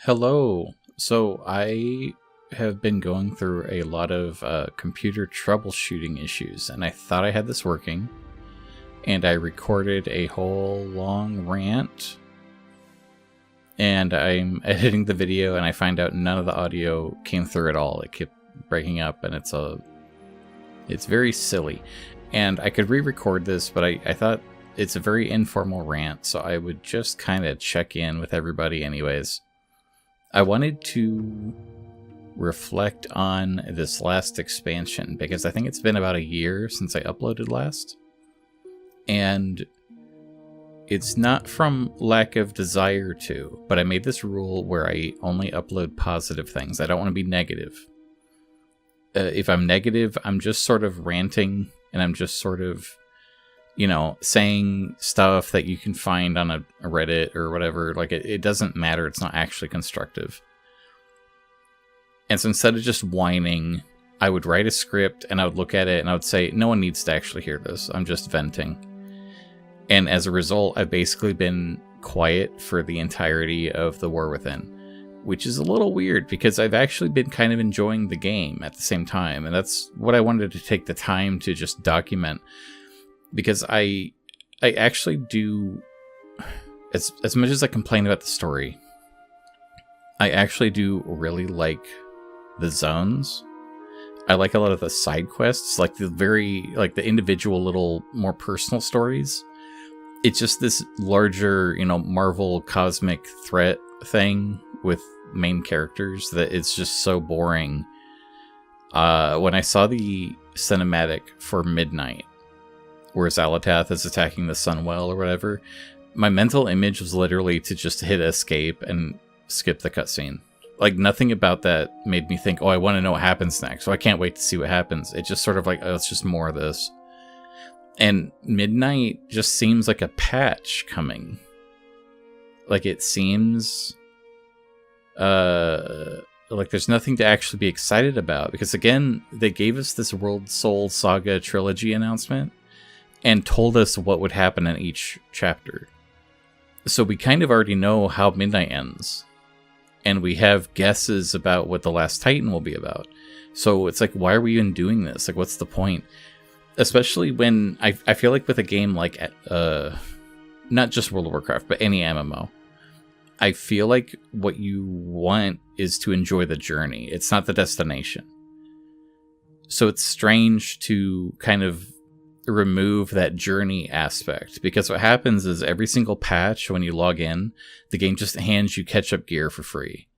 Hello. So I have been going through a lot of computer troubleshooting issues, and I thought I had this working, and I recorded a whole long rant, and I'm editing the video, and I find out none of the audio came through at all. It kept breaking up, and it's very silly. And I could re-record this, but I thought it's a very informal rant, so I would just kind of check in with everybody anyways. I wanted to reflect on this last expansion because I think it's been about a year since I uploaded last. And it's not from lack of desire to, but I made this rule where I only upload positive things. I don't want to be negative. If I'm negative, I'm just sort of ranting and I'm just sort of, saying stuff that you can find on a Reddit or whatever. Like, it doesn't matter. It's not actually constructive. And so instead of just whining, I would write a script and I would look at it and I would say, no one needs to actually hear this. I'm just venting. And as a result, I've basically been quiet for the entirety of the War Within, which is a little weird because I've actually been kind of enjoying the game at the same time. And that's what I wanted to take the time to just document. Because I actually do, as much as I complain about the story, I actually do really like the zones. I like a lot of the side quests, like the individual little more personal stories. It's just this larger, Marvel cosmic threat thing with main characters that it's just so boring. When I saw the cinematic for Midnight, where Zalatath is attacking the Sunwell or whatever, my mental image was literally to just hit escape and skip the cutscene. Like, nothing about that made me think, oh, I want to know what happens next, so I can't wait to see what happens. It just sort of like, oh, it's just more of this. And Midnight just seems like a patch coming. Like, it seems like there's nothing to actually be excited about. Because, again, they gave us this World Soul Saga trilogy announcement and told us what would happen in each chapter. So we kind of already know how Midnight ends. And we have guesses about what the Last Titan will be about. So it's like, why are we even doing this? Like, what's the point? Especially when I feel like with a game like, not just World of Warcraft, but any MMO, I feel like what you want is to enjoy the journey. It's not the destination. So it's strange to kind of remove that journey aspect, because what happens is every single patch, when you log in, the game just hands you catch-up gear for free,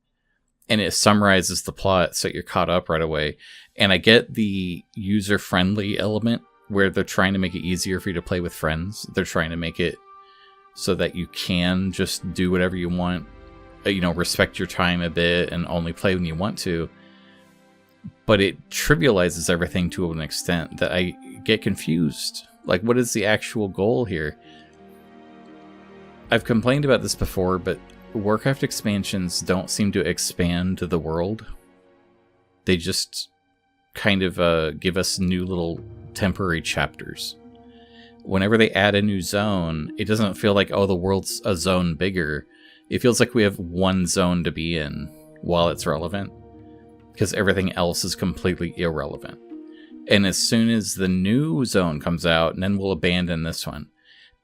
and it summarizes the plot so you're caught up right away. And I get the user-friendly element where they're trying to make it easier for you to play with friends. They're trying to make it so that you can just do whatever you want, respect your time a bit and only play when you want to. But it trivializes everything to an extent that I get confused. Like, what is the actual goal here? I've complained about this before, but Warcraft expansions don't seem to expand the world. They just kind of give us new little temporary chapters. Whenever they add a new zone, it doesn't feel like, oh, the world's a zone bigger. It feels like we have one zone to be in while it's relevant, because everything else is completely irrelevant. And as soon as the new zone comes out, and then we'll abandon this one.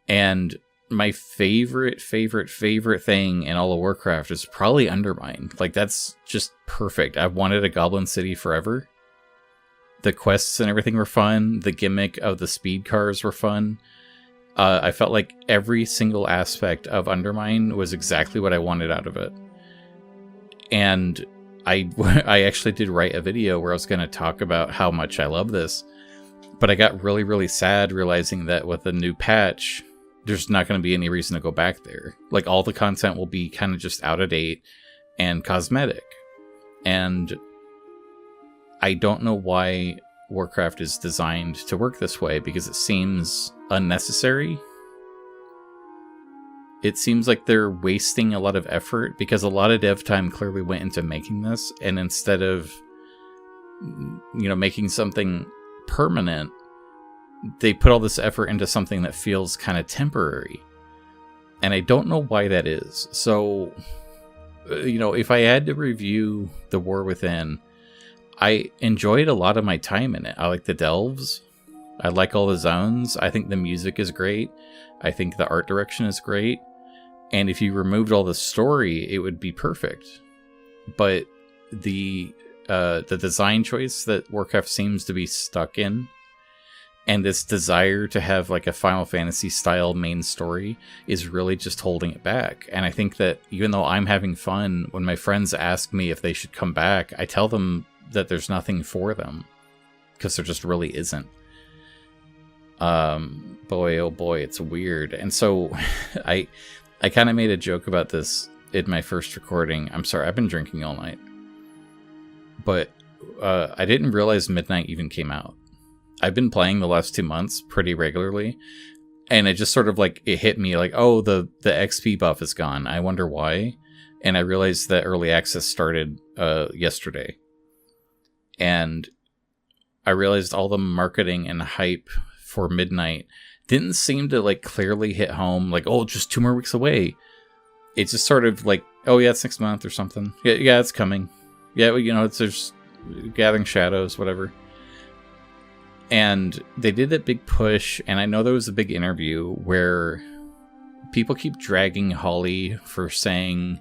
And my favorite thing in all of Warcraft is probably Undermine. Like, that's just perfect. I've wanted a Goblin City forever. The quests and everything were fun. The gimmick of the speed cars were fun. I felt like every single aspect of Undermine was exactly what I wanted out of it. And I actually did write a video where I was going to talk about how much I love this, but I got really, really sad realizing that with the new patch, there's not going to be any reason to go back there. Like, all the content will be kind of just out of date and cosmetic. And I don't know why Warcraft is designed to work this way, because it seems unnecessary. It seems like they're wasting a lot of effort, because a lot of dev time clearly went into making this, and instead of, making something permanent, they put all this effort into something that feels kind of temporary. And I don't know why that is. So if I had to review The War Within, I enjoyed a lot of my time in it. I like the delves. I like all the zones. I think the music is great. I think the art direction is great. And if you removed all the story, it would be perfect. But the design choice that Warcraft seems to be stuck in, and this desire to have like a Final Fantasy style main story, is really just holding it back. And I think that even though I'm having fun, when my friends ask me if they should come back, I tell them that there's nothing for them, because there just really isn't. Boy, oh boy, it's weird. And so I kind of made a joke about this in my first recording. I'm sorry, I've been drinking all night. But I didn't realize Midnight even came out. I've been playing the last 2 months pretty regularly, and it just sort of like, it hit me like, oh, the XP buff is gone. I wonder why. And I realized that early access started yesterday. And I realized all the marketing and hype for Midnight didn't seem to like clearly hit home, like, oh, just 2 more weeks away. It's just sort of like, oh yeah, it's next month or something. Yeah, it's coming. Yeah, it's there's Gathering Shadows, whatever. And they did that big push, and I know there was a big interview where people keep dragging Holly for saying,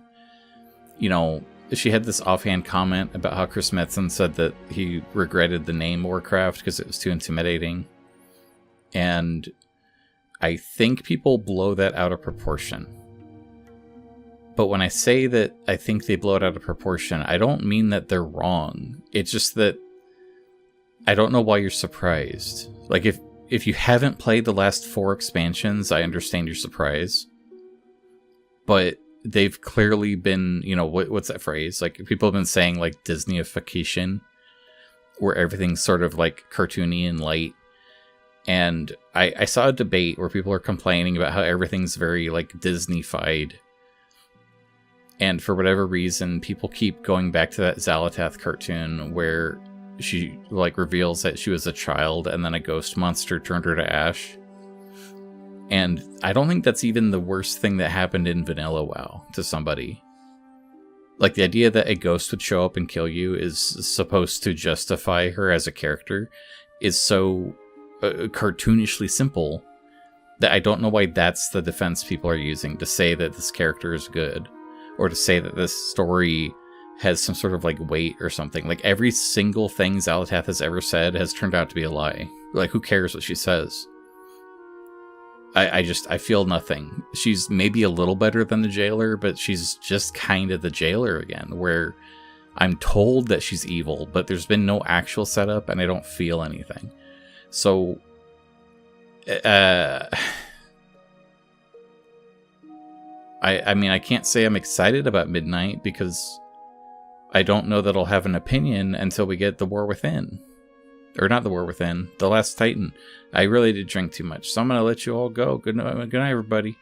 she had this offhand comment about how Chris Metzen said that he regretted the name Warcraft because it was too intimidating. And I think people blow that out of proportion. But when I say that I think they blow it out of proportion, I don't mean that they're wrong. It's just that I don't know why you're surprised. Like, if you haven't played the last 4 expansions, I understand your surprise. But they've clearly been, what's that phrase? Like, people have been saying, like, Disneyification, where everything's sort of, like, cartoony and light. And I saw a debate where people are complaining about how everything's very, like, Disney-fied. And for whatever reason, people keep going back to that Xalatath cartoon where she, like, reveals that she was a child and then a ghost monster turned her to ash. And I don't think that's even the worst thing that happened in Vanilla WoW to somebody. Like, the idea that a ghost would show up and kill you is supposed to justify her as a character is so cartoonishly simple that I don't know why that's the defense people are using to say that this character is good, or to say that this story has some sort of like weight or something. Like, every single thing Xalatath has ever said has turned out to be a lie. Like, who cares what she says? I feel nothing. She's maybe a little better than the jailer, but she's just kind of the jailer again, where I'm told that she's evil, but there's been no actual setup and I don't feel anything. So, I mean, I can't say I'm excited about Midnight because I don't know that I'll have an opinion until we get The War Within. Or not The War Within, The Last Titan. I really did drink too much, so I'm going to let you all go. Good night, everybody.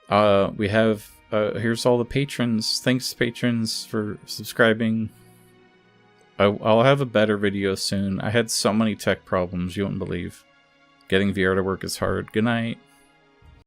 We have, here's all the patrons. Thanks, patrons, for subscribing. I'll have a better video soon. I had so many tech problems, you wouldn't believe. Getting VR to work is hard. Good night.